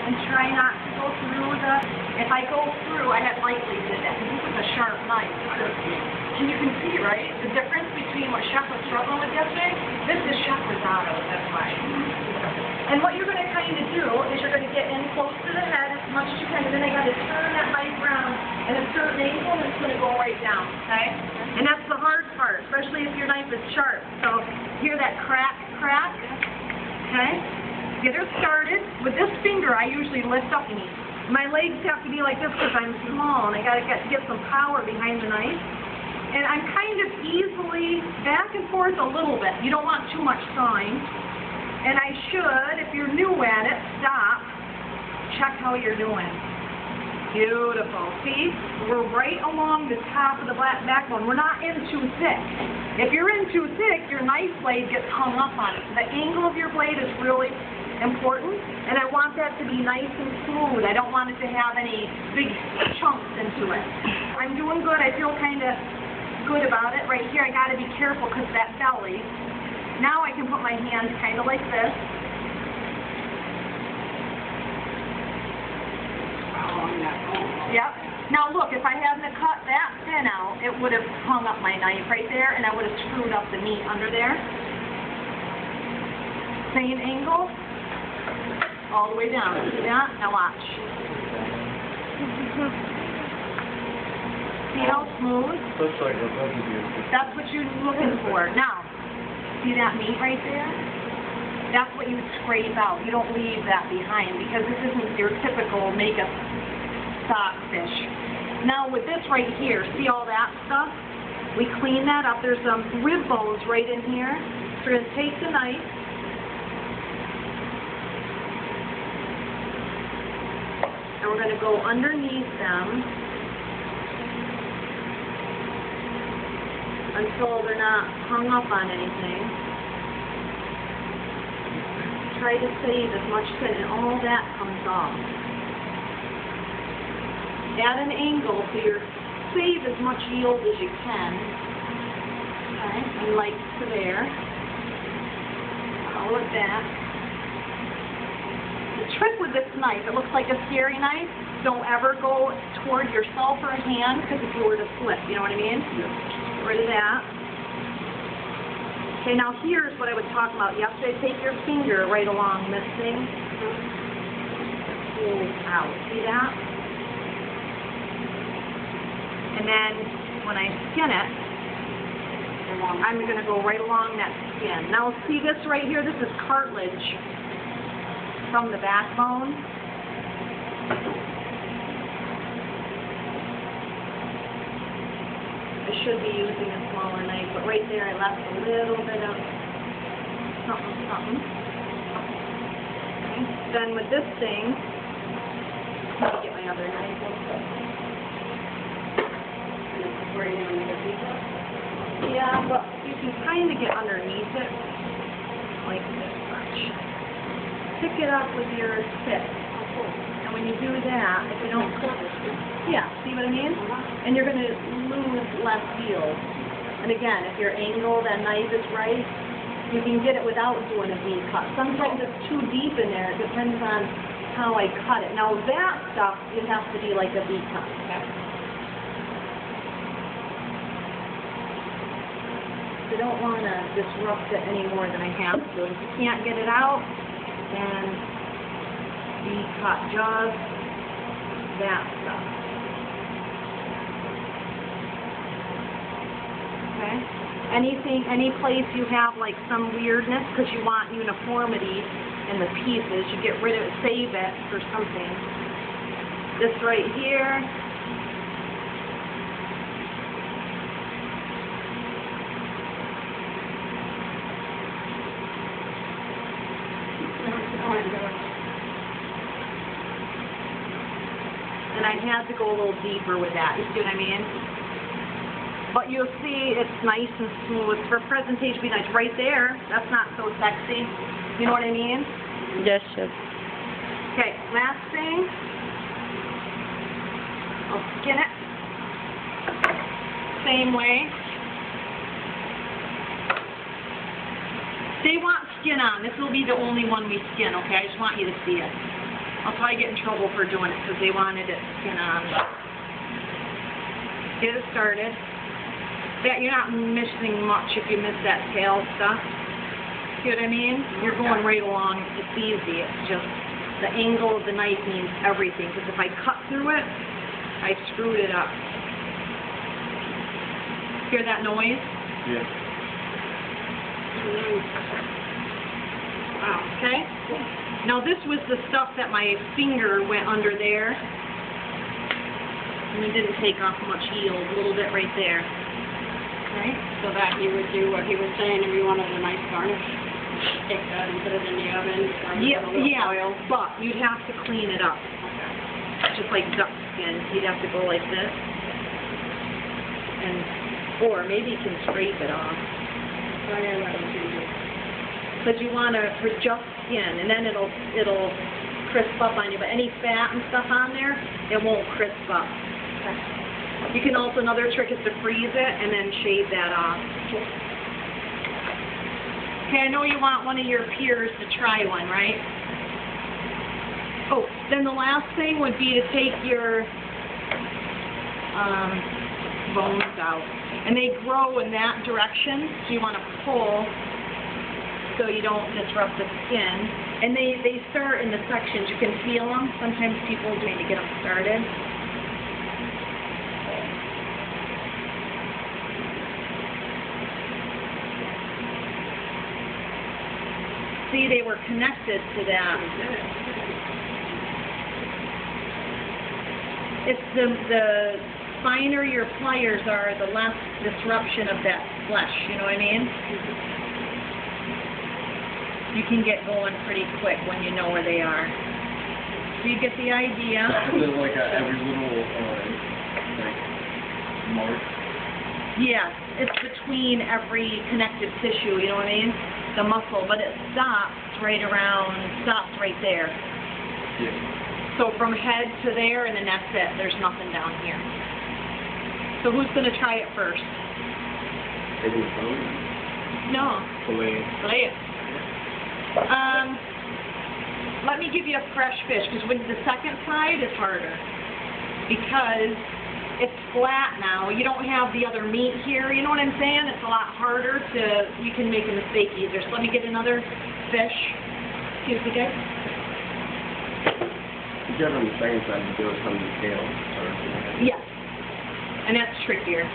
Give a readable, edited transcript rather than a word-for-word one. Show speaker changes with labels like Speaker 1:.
Speaker 1: and try not to go through the, if I go through, I have likely did that. This is a sharp knife. And you can see, right, the difference between what Chef was struggling with yesterday. This is Chef Risotto, that's why. And what you're going to kind of do is you're going to get in close to the head as much as you can, and then I got to turn that knife around at a certain angle, and it's going to go right down, okay? And that's the hard part, especially if your knife is sharp. So hear that crack, okay? Get her started. With this finger, I usually lift up and my legs have to be like this because I'm small, and I got to get some power behind the knife. And I'm kind of easily back and forth a little bit. You don't want too much sawing. And I should, if you're new at it, stop. Check how you're doing. Beautiful. See? We're right along the top of the backbone. We're not in too thick. If you're in too thick, your knife blade gets hung up on it. The angle of your blade is really important, and I want that to be nice and smooth. I don't want it to have any big chunks into it. I'm doing good. I feel kind of good about it. Right here, I got to be careful because that belly. Now I can put my hands kind of like this. Yep. Now look, if I hadn't cut that pin out, it would have hung up my knife right there, and I would have screwed up the meat under there. Same angle, all the way down. See that? Now watch. See how smooth?
Speaker 2: Looks like a buggy.
Speaker 1: That's what you're looking for. Now, see that meat right there? That's what you would scrape out. You don't leave that behind because this isn't your typical makeup stock fish. Now with this right here, see all that stuff? We clean that up. There's some rib bones right in here. So we're going to take the knife. And we're going to go underneath them until they're not hung up on anything. Try to save as much skin, and all that comes off. At an angle so you save as much yield as you can. Okay, and like to there. Follow it back. The trick with this knife, it looks like a scary knife. Don't ever go toward yourself or a hand, because if you were to slip, you know what I mean?
Speaker 2: Yeah.
Speaker 1: Get rid of that. Okay, now here's what I was talking about yesterday. Take your finger right along this thing. Pull out. See that? And then when I skin it, I'm going to go right along that skin. Now see this right here? This is cartilage from the backbone. I should be using a smaller knife, but right there I left a little bit of something. Okay. Then with this thing, let me get my other knife real quick. Yeah, but you can kind of get underneath it, like this much. Pick it up with your tip. And when you do that, if you don't clip it, yeah, see what I mean? And you're going to lose less yield. And again, if your angle, that knife is right, you can get it without doing a V-cut. Sometimes it's too deep in there. It depends on how I cut it. Now that stuff, it has to be like a V-cut. Okay? I don't want to disrupt it any more than I have to. If you can't get it out, then V-cut just that stuff. Okay? Any place you have like some weirdness because you want uniformity in the pieces, you get rid of it, save it for something. This right here. And I had to go a little deeper with that, you see what I mean? But you'll see it's nice and smooth. For presentation, be nice. Right there, that's not so sexy. You know what I mean?
Speaker 3: Yes, sir.
Speaker 1: Okay, last thing. I'll skin it. Same way. They want skin on. This will be the only one we skin, okay? I just want you to see it. I'll probably get in trouble for doing it because they wanted it skin on. But get it started. That you're not missing much if you miss that tail stuff. See what I mean? You're going right along. It's easy. It's just the angle of the knife means everything. Because if I cut through it, I screwed it up. Hear that noise?
Speaker 2: Yeah.
Speaker 1: Wow. Okay. Now this was the stuff that my finger went under there. And it didn't take off much yield. A little bit right there. Right?
Speaker 3: So that you would do what he was saying if you wanted a nice garnish. Take that and put it in the oven.
Speaker 1: Yeah,
Speaker 3: a little
Speaker 1: yeah,
Speaker 3: oil.
Speaker 1: but you'd have to clean it up. Just like duck skin. You'd have to go like this. And, or maybe you can scrape it off.
Speaker 3: Try and let him do it.
Speaker 1: Because you want to, for just skin, and then it'll crisp up on you. But any fat and stuff on there, it won't crisp up. You can also, another trick is to freeze it and then shave that off. Okay, I know you want one of your peers to try one, right? Oh, then the last thing would be to take your bones out. And they grow in that direction, so you want to pull so you don't disrupt the skin. And they start in the sections. You can feel them. Sometimes people do to get them started. See, they were connected to that. It's the finer your pliers are, the less disruption of that flesh, you know what I mean? You can get going pretty quick when you know where they are. Do you get the idea?
Speaker 2: Is it like every little, like, mark?
Speaker 1: Yes, it's between every connective tissue, you know what I mean? The muscle, but it stops right there.
Speaker 2: Yeah.
Speaker 1: So from head to there, and then that's it. There's nothing down here. So who's going to try it first?
Speaker 2: Maybe bone?
Speaker 1: No.
Speaker 2: Fillet.
Speaker 1: It. Let me give you a fresh fish, because when the second side is harder. Because it's flat now. You don't have the other meat here. You know what I'm saying? It's a lot harder to, you can make a mistake easier. So let me get another fish. Excuse me, guys.
Speaker 2: You get on the second side, you do it from the tail.
Speaker 1: Yes. And that's trickier.